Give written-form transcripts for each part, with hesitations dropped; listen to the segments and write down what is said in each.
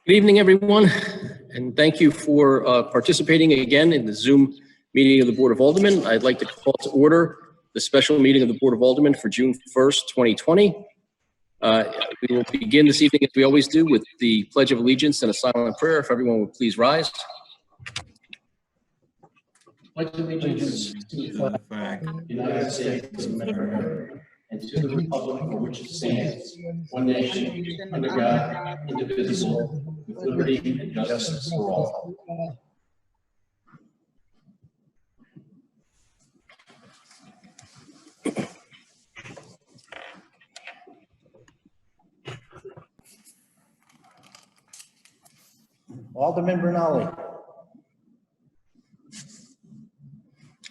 Good evening, everyone, and thank you for participating again in the Zoom meeting of the Board of Aldermen. I'd like to call to order the special meeting of the Board of Aldermen for June 1st, 2020. We will begin this evening, as we always do, with the Pledge of Allegiance and a silent prayer. If everyone would please rise. Pledge allegiance to the flag of the United States of America and to the republic for which it stands, one nation, under God, indivisible, with liberty and justice for all. Alderman Bernali.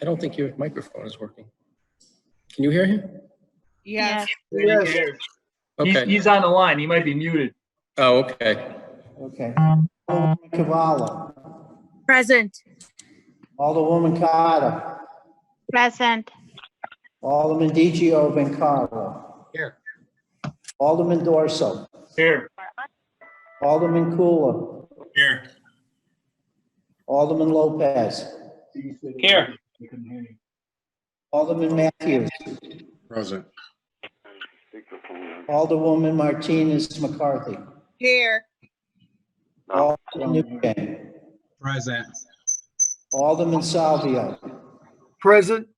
I don't think your microphone is working. Can you hear him? Yes. Yes. Okay. He's on the line. He might be muted. Oh, okay. Okay. Alderwoman Cavallo. Present. Alderwoman Carter. Present. Alderman DiGio Bencarlo. Here. Alderman Dorso. Here. Alderman Kula. Here. Alderman Lopez. Here. Alderman Matthews. Present. Alderwoman Martinez McCarthy. Here. Alderman Newgate. Present. Alderman Salvio. Present.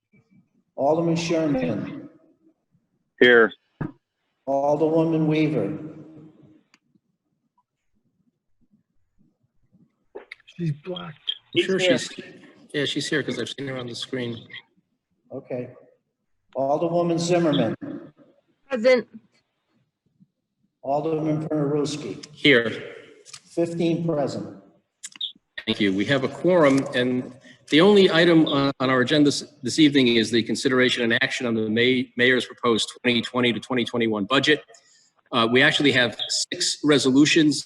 Alderman Sherman. Here. Alderwoman Weaver. She's blocked. Sure, she's here because I've seen her on the screen. Okay. Alderwoman Zimmerman. Present. Alderman Pernaruski. Here. 15 present. Thank you. We have a quorum, and the only item on our agenda this evening is the consideration and action on the mayor's proposed 2020 to 2021 budget. We actually have 6 resolutions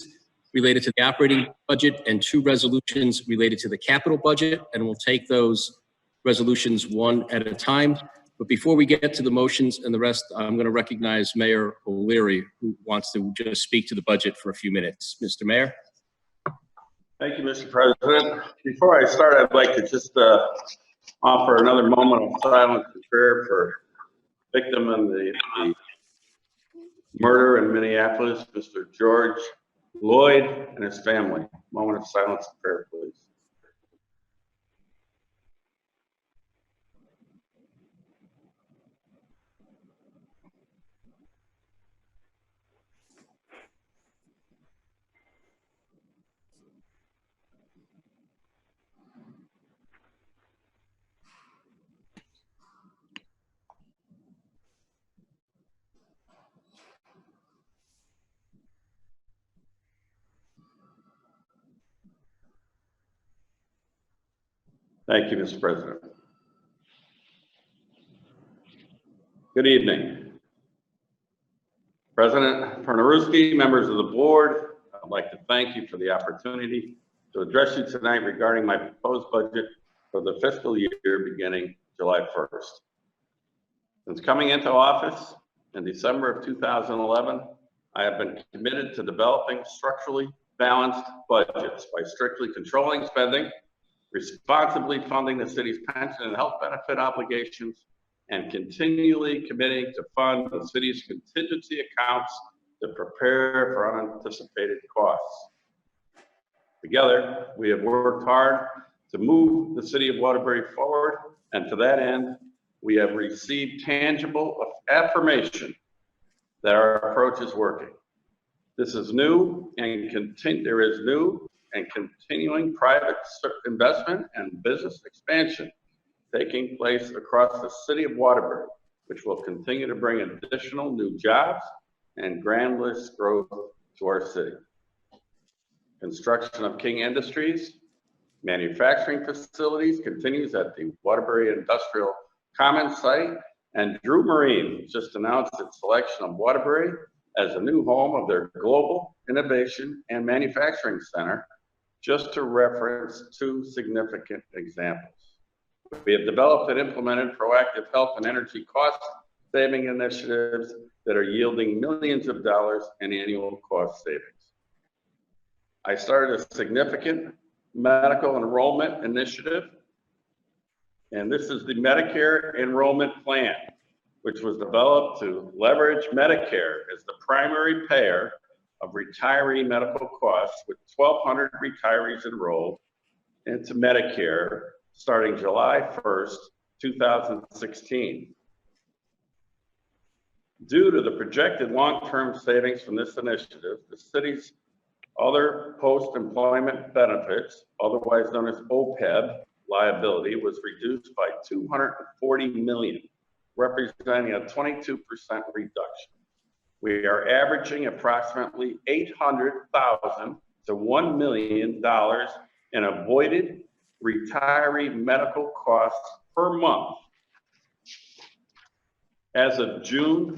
related to the operating budget and 2 resolutions related to the capital budget, and we'll take those resolutions one at a time. But before we get to the motions and the rest, I'm going to recognize Mayor O'Leary, who wants to just speak to the budget for a few minutes. Mr. Mayor. Thank you, Mr. President. Before I start, I'd like to just offer another moment of silence and prayer for victim in the murder in Minneapolis, Mr. George Lloyd and his family. Moment of silence and prayer, please. Thank you, Mr. President. Good evening. President Pernaruski, members of the board, I'd like to thank you for the opportunity to address you tonight regarding my proposed budget for the fiscal year beginning July 1st. Since coming into office in December of 2011, I have been committed to developing structurally balanced budgets by strictly controlling spending, responsibly funding the city's pension and health benefit obligations, and continually committing to fund the city's contingency accounts to prepare for unanticipated costs. Together, we have worked hard to move the city of Waterbury forward, and to that end, we have received tangible affirmation that our approach is working. This is new and there is new and continuing private investment and business expansion taking place across the city of Waterbury, which will continue to bring additional new jobs and grand list growth to our city. Construction of King Industries manufacturing facilities continues at the Waterbury Industrial Commons site, and Drew Marine just announced its selection of Waterbury as a new home of their Global Innovation and Manufacturing Center, just to reference 2 significant examples. We have developed and implemented proactive health and energy cost saving initiatives that are yielding millions of dollars in annual cost savings. I started a significant medical enrollment initiative, and this is the Medicare Enrollment Plan, which was developed to leverage Medicare as the primary payer of retiree medical costs, with 1,200 retirees enrolled into Medicare starting July 1st, 2016. Due to the projected long-term savings from this initiative, the city's other post-employment benefits, otherwise known as OPEB, liability was reduced by $240 million, representing a 22% reduction. We are averaging approximately $800,000 to $1 million in avoided retiree medical costs per month. As of June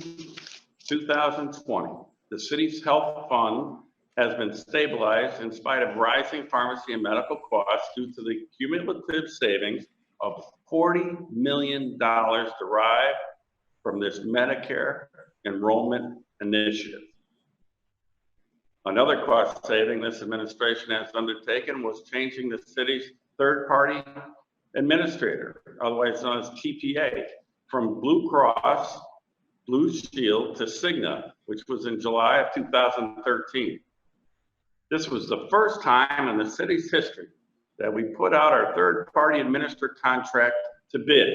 2020, the city's health fund has been stabilized in spite of rising pharmacy and medical costs due to the cumulative savings of $40 million derived from this Medicare enrollment initiative. Another cost saving this administration has undertaken was changing the city's third-party administrator, otherwise known as TPA, from Blue Cross Blue Shield to Cigna, which was in July of 2013. This was the first time in the city's history that we put out our third-party administered contract to bid.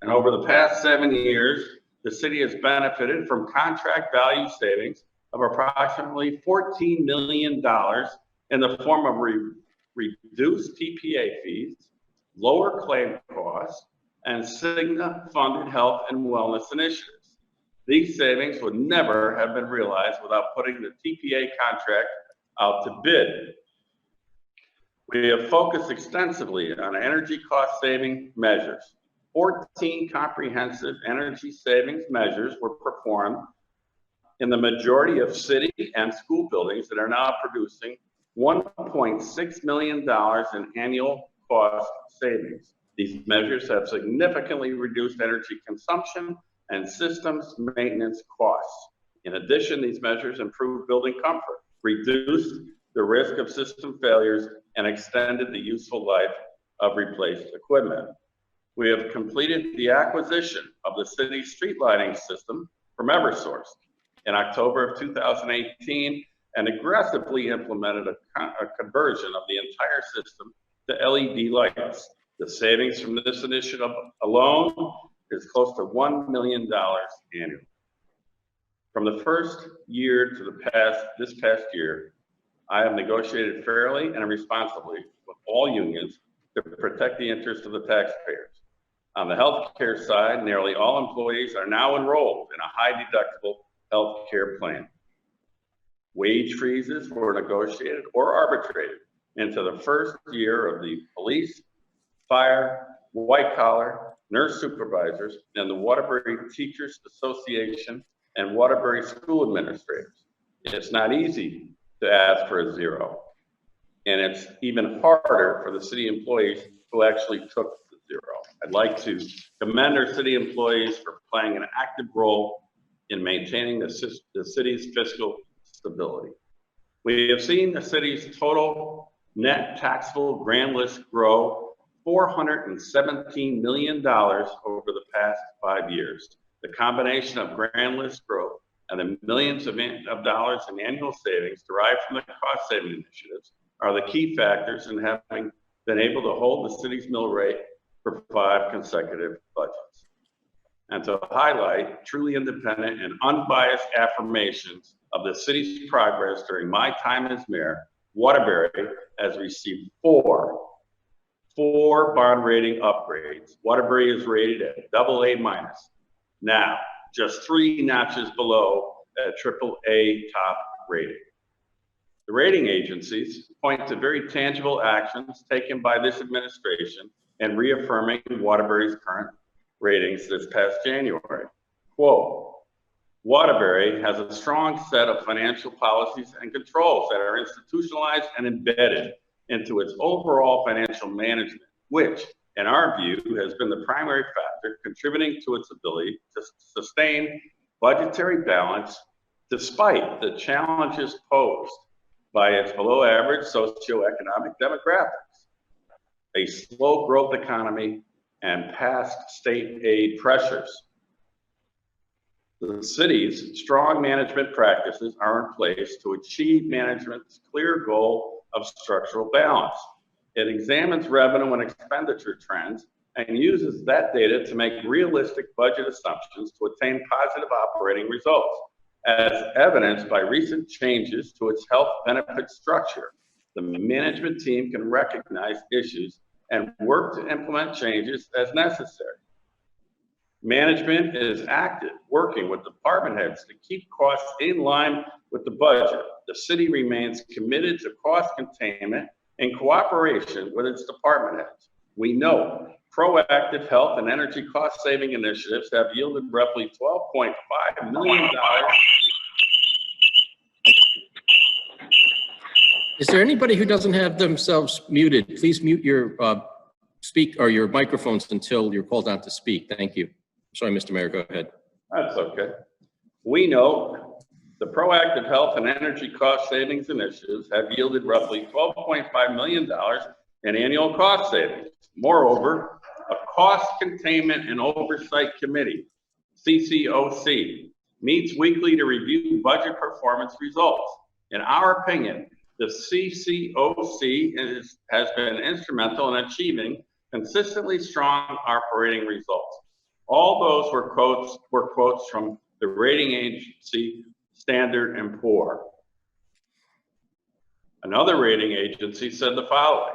And over the past 7 years, the city has benefited from contract value savings of approximately $14 million in the form of reduced TPA fees, lower claim costs, and Cigna-funded health and wellness initiatives. These savings would never have been realized without putting the TPA contract out to bid. We have focused extensively on energy cost-saving measures. 14 comprehensive energy savings measures were performed in the majority of city and school buildings that are now producing $1.6 million in annual cost savings. These measures have significantly reduced energy consumption and systems maintenance costs. In addition, these measures improve building comfort, reduced the risk of system failures, and extended the useful life of replaced equipment. We have completed the acquisition of the city's street lighting system from Eversource in October of 2018 and aggressively implemented a conversion of the entire system to LED lights. The savings from this initiative alone is close to $1 million annually. From the first year to this past year, I have negotiated fairly and responsibly with all unions to protect the interests of the taxpayers. On the healthcare side, nearly all employees are now enrolled in a high deductible healthcare plan. Wage freezes were negotiated or arbitrated into the first year of the police, fire, white collar, nurse supervisors, and the Waterbury Teachers Association and Waterbury School Administrators. It's not easy to ask for a zero. And it's even harder for the city employees who actually took the zero. I'd like to commend our city employees for playing an active role in maintaining the city's fiscal stability. We have seen the city's total net taxable grand list grow $417 million over the past 5 years. The combination of grand list growth and the millions of dollars in annual savings derived from the cost saving initiatives are the key factors in having been able to hold the city's mill rate for 5 consecutive budgets. And to highlight truly independent and unbiased affirmations of the city's progress during my time as mayor, Waterbury has received four bond rating upgrades. Waterbury is rated at AA-. Now, just 3 notches below a AAA top rating. The rating agencies point to very tangible actions taken by this administration and reaffirming Waterbury's current ratings this past January. Quote, Waterbury has a strong set of financial policies and controls that are institutionalized and embedded into its overall financial management, which, in our view, has been the primary factor contributing to its ability to sustain budgetary balance despite the challenges posed by its below average socioeconomic demographics, a slow growth economy, and past state aid pressures. The city's strong management practices are in place to achieve management's clear goal of structural balance. It examines revenue and expenditure trends and uses that data to make realistic budget assumptions to attain positive operating results, as evidenced by recent changes to its health benefit structure. The management team can recognize issues and work to implement changes as necessary. Management is active, working with department heads to keep costs in line with the budget. The city remains committed to cost containment in cooperation with its department heads. We know proactive health and energy cost saving initiatives have yielded roughly $12.5 million. Is there anybody who doesn't have themselves muted? Please mute your your microphones until you're called on to speak. Thank you. Sorry, Mr. Mayor, go ahead. That's okay. We know the proactive health and energy cost savings initiatives have yielded roughly $12.5 million in annual cost savings. Moreover, a cost containment and oversight committee, CCOC, meets weekly to review budget performance results. In our opinion, the CCOC has been instrumental in achieving consistently strong operating results. All those were quotes from the rating agency Standard & Poor's. Another rating agency said the following: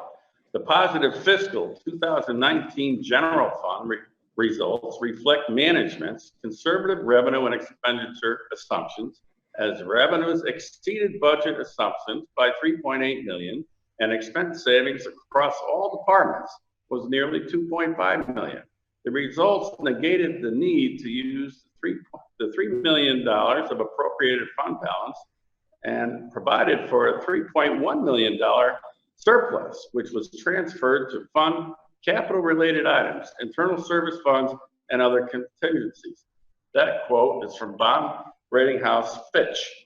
the positive fiscal 2019 general fund results reflect management's conservative revenue and expenditure assumptions, as revenues exceeded budget assumptions by $3.8 million, and expense savings across all departments was nearly $2.5 million. The results negated the need to use the $3 million of appropriated fund balance and provided for a $3.1 million surplus, which was transferred to fund capital-related items, internal service funds, and other contingencies. That quote is from bond rating house Fitch.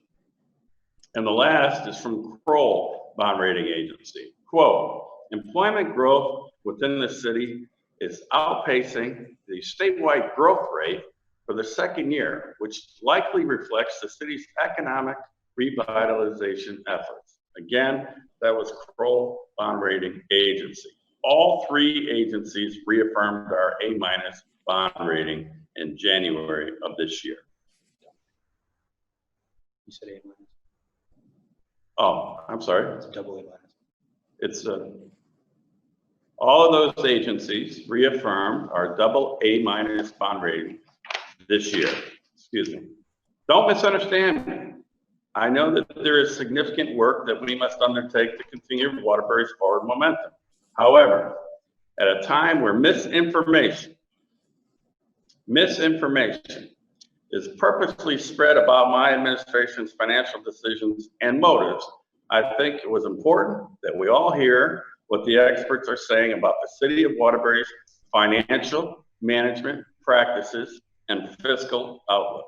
And the last is from Kroll bond rating agency. Quote, employment growth within the city is outpacing the statewide growth rate for the second year, which likely reflects the city's economic revitalization efforts. Again, that was Kroll bond rating agency. All three agencies reaffirmed our A- bond rating in January of this year. You said A-. Oh, I'm sorry. It's double A-. It's all of those agencies reaffirmed our double A- bond rating this year. Excuse me. Don't misunderstand me. I know that there is significant work that we must undertake to continue Waterbury's forward momentum. However, at a time where misinformation is purposely spread about my administration's financial decisions and motives, I think it was important that we all hear what the experts are saying about the City of Waterbury's financial management practices and fiscal outlook.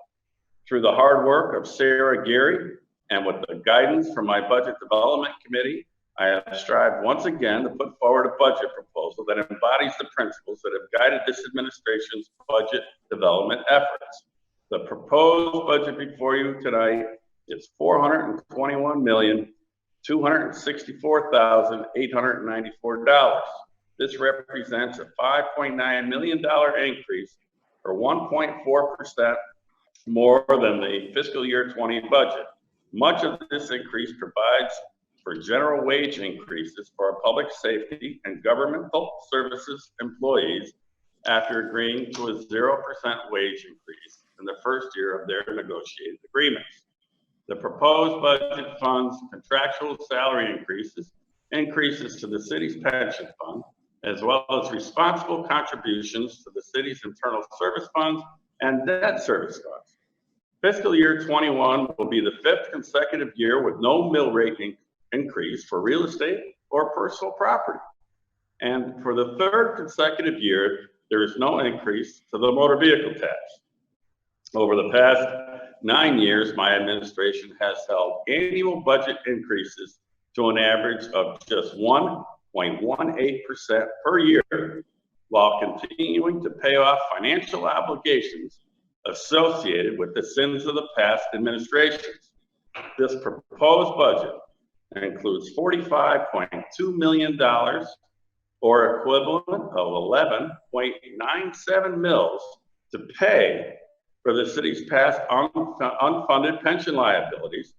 Through the hard work of Sarah Geary and with the guidance from my Budget Development Committee, I have strived once again to put forward a budget proposal that embodies the principles that have guided this administration's budget development efforts. The proposed budget before you tonight is $421,264,894. This represents a $5.9 million increase, or 1.4% more than the fiscal year 20 budget. Much of this increase provides for general wage increases for our public safety and governmental services employees after agreeing to a 0% wage increase in the first year of their negotiated agreements. The proposed budget funds contractual salary increases to the city's pension fund, as well as responsible contributions to the city's internal service funds and debt service funds. Fiscal year 21 will be the 5th consecutive year with no mill rate increase for real estate or personal property. And for the 3rd consecutive year, there is no increase to the motor vehicle tax. Over the past 9 years, my administration has held annual budget increases to an average of just 1.18% per year, while continuing to pay off financial obligations associated with the sins of the past administrations. This proposed budget includes $45.2 million, or equivalent of 11.97 mils, to pay for the city's past unfunded pension liabilities,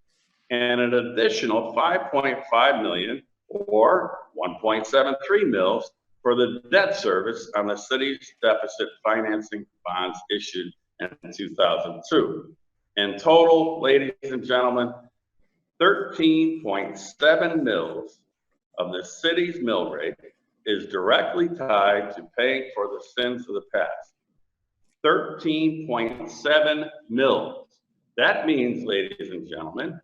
and an additional $5.5 million, or 1.73 mils, for the debt service on the city's deficit financing bonds issued in 2002. In total, ladies and gentlemen, 13.7 mils of the city's mill rate is directly tied to paying for the sins of the past. 13.7 mils. That means, ladies and gentlemen,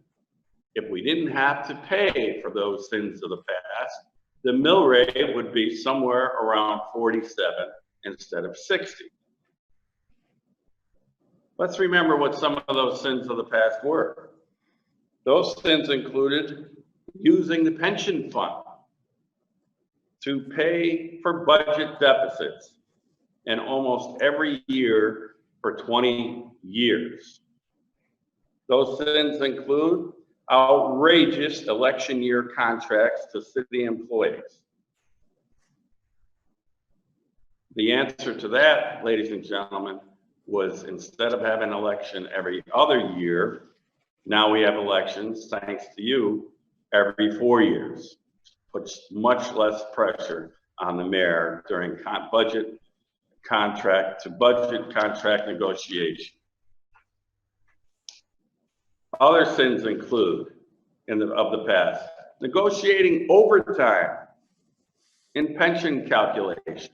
if we didn't have to pay for those sins of the past, the mill rate would be somewhere around 47 instead of 60. Let's remember what some of those sins of the past were. Those sins included using the pension fund to pay for budget deficits in almost every year for 20 years. Those sins include outrageous election year contracts to city employees. The answer to that, ladies and gentlemen, was instead of having an election every other year, now we have elections, thanks to you, every 4 years. Puts much less pressure on the mayor during budget contract negotiation. Other sins include, of the past, negotiating overtime in pension calculations,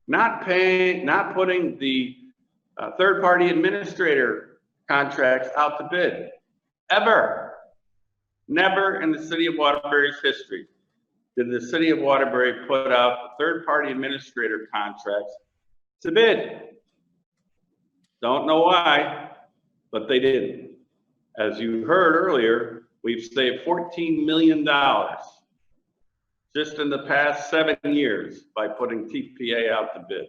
not putting the third-party administrator contracts out to bid, ever. Never in the city of Waterbury's history did the city of Waterbury put out third-party administrator contracts to bid. Don't know why, but they didn't. As you heard earlier, we've saved $14 million just in the past 7 years by putting TPA out to bid.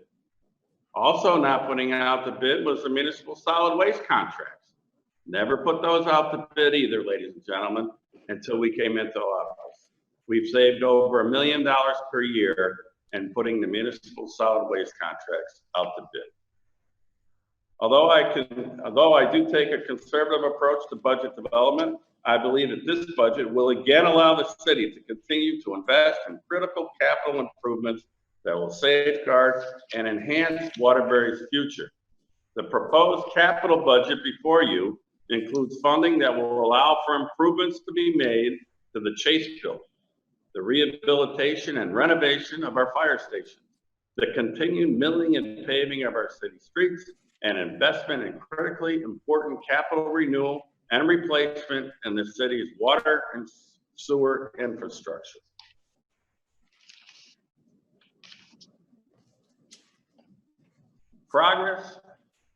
Also not putting out to bid was the municipal solid waste contracts. Never put those out to bid either, ladies and gentlemen, until we came into office. We've saved over $1 million per year in putting the municipal solid waste contracts out to bid. Although I do take a conservative approach to budget development, I believe that this budget will again allow the city to continue to invest in critical capital improvements that will safeguard and enhance Waterbury's future. The proposed capital budget before you includes funding that will allow for improvements to be made to the Chase building, the rehabilitation and renovation of our fire stations, the continued milling and paving of our city streets, and investment in critically important capital renewal and replacement in the city's water and sewer infrastructure. Progress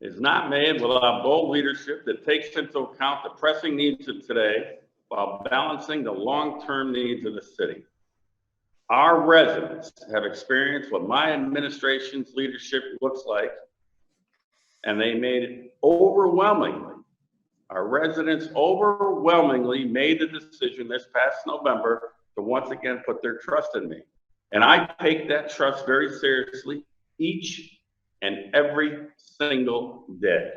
is not made without bold leadership that takes into account the pressing needs of today while balancing the long-term needs of the city. Our residents have experienced what my administration's leadership looks like, and they made it overwhelmingly. Our residents overwhelmingly made the decision this past November to once again put their trust in me. And I take that trust very seriously each and every single day.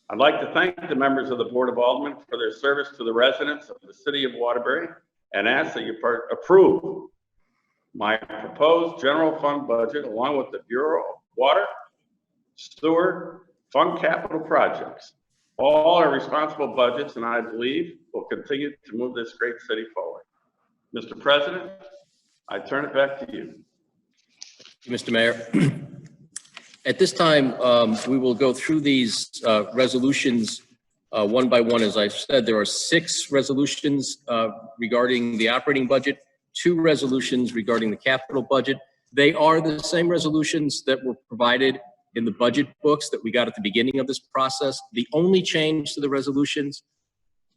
I'd like to thank the members of the Board of Aldermen for their service to the residents of the city of Waterbury and ask that you approve my proposed general fund budget along with the Bureau of Water, Sewer, Fund Capital Projects. All are responsible budgets, and I believe will continue to move this great city forward. Mr. President, I turn it back to you. Mr. Mayor. At this time, we will go through these resolutions one by one. As I said, there are 6 resolutions regarding the operating budget, 2 resolutions regarding the capital budget. They are the same resolutions that were provided in the budget books that we got at the beginning of this process. The only change to the resolutions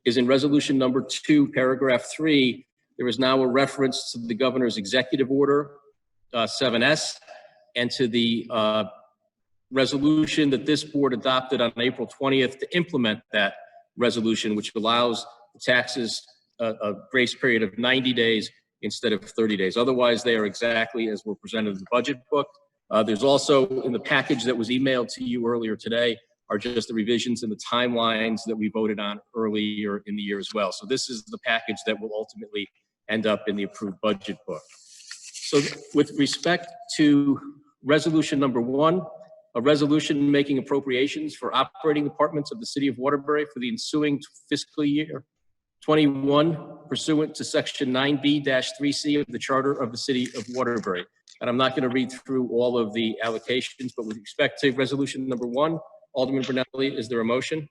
is in resolution number 2, paragraph 3. There is now a reference to the governor's executive order 7S and to the resolution that this board adopted on April 20th to implement that resolution, which allows taxes a grace period of 90 days instead of 30 days. Otherwise, they are exactly as were presented in the budget book. There's also in the package that was emailed to you earlier today are just the revisions and the timelines that we voted on earlier in the year as well. So this is the package that will ultimately end up in the approved budget book. So with respect to resolution number 1, a resolution making appropriations for operating departments of the city of Waterbury for the ensuing fiscal year 21 pursuant to section 9B-3C of the charter of the city of Waterbury. And I'm not going to read through all of the allocations, but with respect to resolution number 1, Alderman Brunelli, is there a motion?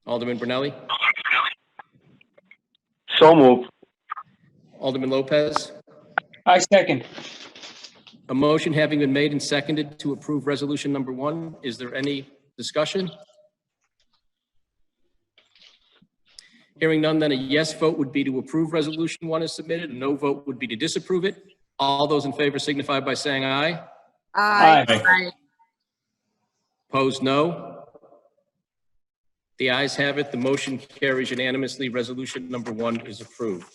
Alderman Brunelli? So moved. Alderman Lopez? I second. A motion having been made and seconded to approve resolution number 1. Is there any discussion? Hearing none, then a yes vote would be to approve resolution 1 as submitted. A no vote would be to disapprove it. All those in favor signify by saying aye. Aye. Opposed, no. The ayes have it. The motion carries unanimously. Resolution number 1 is approved.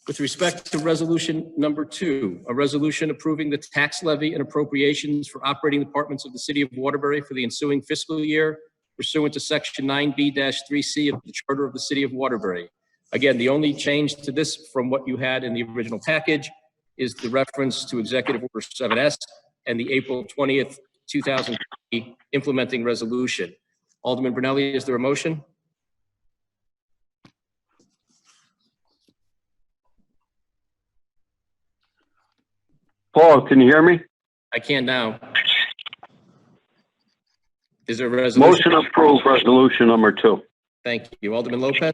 With respect to resolution number 2, a resolution approving the tax levy and appropriations for operating departments of the city of Waterbury for the ensuing fiscal year pursuant to section 9B-3C of the charter of the city of Waterbury. Again, the only change to this from what you had in the original package is the reference to Executive Order 7S and the April 20th, 2020 implementing resolution. Alderman Brunelli, is there a motion? Paul, can you hear me? I can now. Is there a resolution? Motion approved, resolution number 2. Thank you. Alderman Lopez?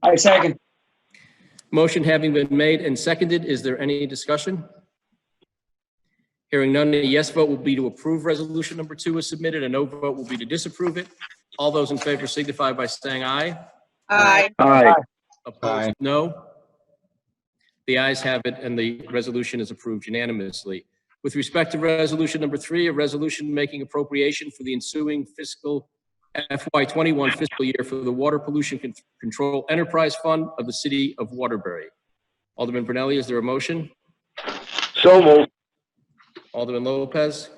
I second. Motion having been made and seconded, is there any discussion? Hearing none, a yes vote will be to approve resolution number 2 as submitted. A no vote will be to disapprove it. All those in favor signify by saying aye. Aye. Aye. Opposed, no. The ayes have it, and the resolution is approved unanimously. With respect to resolution number 3, a resolution making appropriation for the ensuing fiscal FY21 fiscal year for the Water Pollution Control Enterprise Fund of the city of Waterbury. Alderman Brunelli, is there a motion? So moved. Alderman Lopez?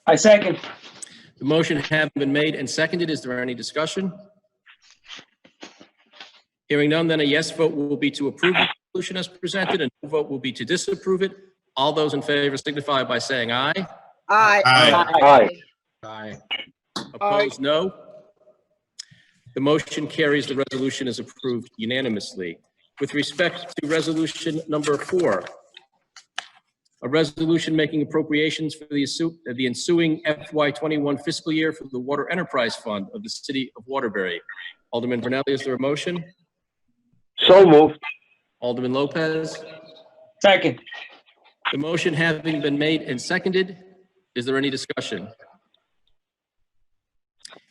I second. The motion having been made and seconded, is there any discussion? Hearing none, then a yes vote will be to approve the resolution as presented, and no vote will be to disapprove it. All those in favor signify by saying aye. Aye. Aye. Aye. Opposed, no. The motion carries. The resolution is approved unanimously. With respect to resolution number 4, a resolution making appropriations for the ensuing FY21 fiscal year for the Water Enterprise Fund of the city of Waterbury. Alderman Brunelli, is there a motion? So moved. Alderman Lopez? Second. The motion having been made and seconded, is there any discussion?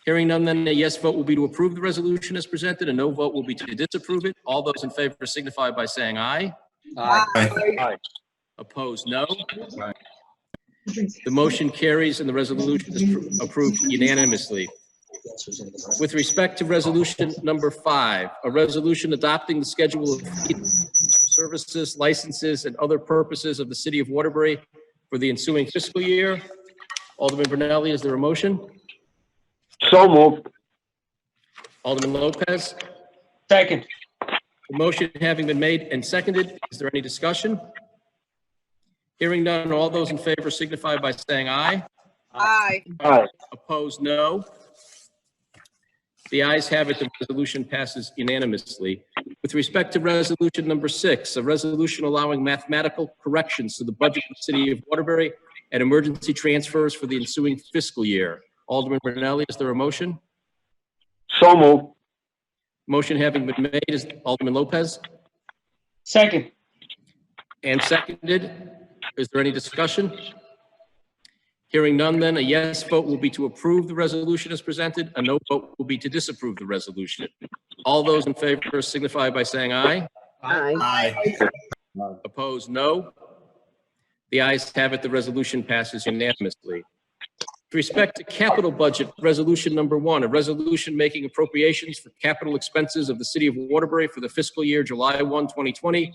Hearing none, then a yes vote will be to approve the resolution as presented. A no vote will be to disapprove it. All those in favor signify by saying aye. Aye. Opposed, no. The motion carries and the resolution is approved unanimously. With respect to resolution number 5, a resolution adopting the schedule of fees for services, licenses, and other purposes of the city of Waterbury for the ensuing fiscal year. Alderman Brunelli, is there a motion? So moved. Alderman Lopez? Second. The motion having been made and seconded, is there any discussion? Hearing none, all those in favor signify by saying aye. Aye. Aye. Opposed, no. The ayes have it. The resolution passes unanimously. With respect to resolution number 6, a resolution allowing mathematical corrections to the budget of the city of Waterbury and emergency transfers for the ensuing fiscal year. Alderman Brunelli, is there a motion? So moved. Motion having been made is Alderman Lopez Second. and seconded. Is there any discussion? Hearing none, then a yes vote will be to approve the resolution as presented. A no vote will be to disapprove the resolution. All those in favor signify by saying aye. Aye. Opposed, no. The ayes have it. The resolution passes unanimously. With respect to capital budget, resolution number 1, a resolution making appropriations for capital expenses of the city of Waterbury for the fiscal year July 1, 2020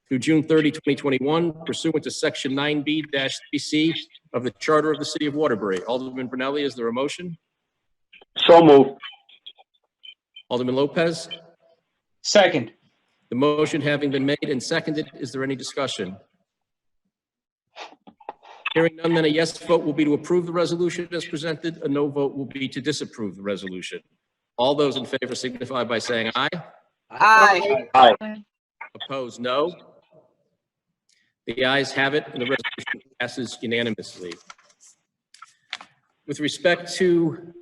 through June 30, 2021, pursuant to section 9B-3C of the charter of the city of Waterbury. Alderman Brunelli, is there a motion? So moved. Alderman Lopez? Second. The motion having been made and seconded, is there any discussion? Hearing none, then a yes vote will be to approve the resolution as presented. A no vote will be to disapprove the resolution. All those in favor signify by saying aye. Aye. Aye. Opposed, no. The ayes have it, and the resolution passes unanimously. With respect to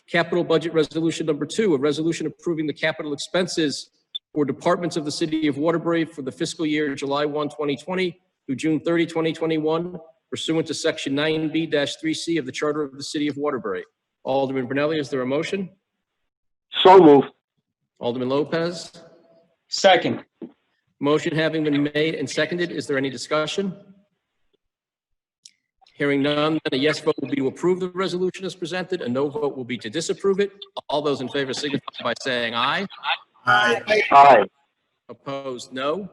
capital budget resolution number 2, a resolution approving the capital expenses for departments of the city of Waterbury for the fiscal year July 1, 2020 through June 30, 2021, pursuant to section 9B-3C of the charter of the city of Waterbury. Alderman Brunelli, is there a motion? So moved. Alderman Lopez? Second. Motion having been made and seconded, is there any discussion? Hearing none, then a yes vote will be to approve the resolution as presented. A no vote will be to disapprove it. All those in favor signify by saying aye. Aye. Opposed, no.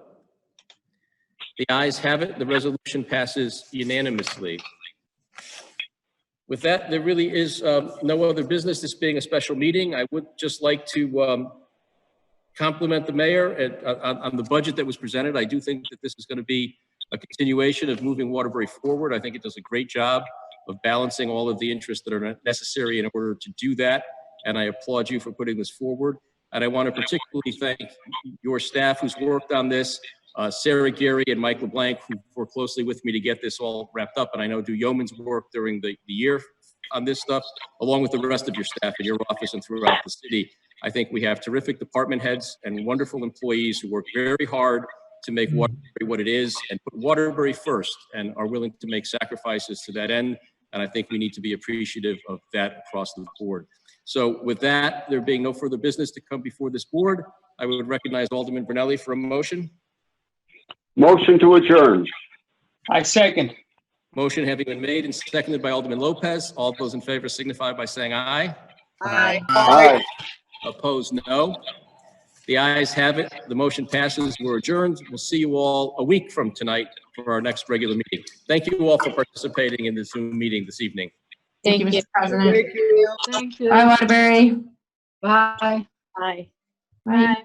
The ayes have it. The resolution passes unanimously. With that, there really is no other business, this being a special meeting. I would just like to compliment the mayor on the budget that was presented. I do think that this is going to be a continuation of moving Waterbury forward. I think it does a great job of balancing all of the interests that are necessary in order to do that. And I applaud you for putting this forward. And I want to particularly thank your staff who's worked on this, Sarah Gary and Mike LeBlanc, who worked closely with me to get this all wrapped up. And I know do yeoman's work during the year on this stuff, along with the rest of your staff in your office and throughout the city. I think we have terrific department heads and wonderful employees who work very hard to make Waterbury what it is and put Waterbury first and are willing to make sacrifices to that end. And I think we need to be appreciative of that across the board. So with that, there being no further business to come before this board, I would recognize Alderman Brunelli for a motion. Motion to adjourn. I second. Motion having been made and seconded by Alderman Lopez. All those in favor signify by saying aye. Aye. Aye. Opposed, no. The ayes have it. The motion passes. We're adjourned. We'll see you all a week from tonight for our next regular meeting. Thank you all for participating in this Zoom meeting this evening. Thank you, Mr. President. Thank you. Bye, Waterbury. Bye. Bye. Bye.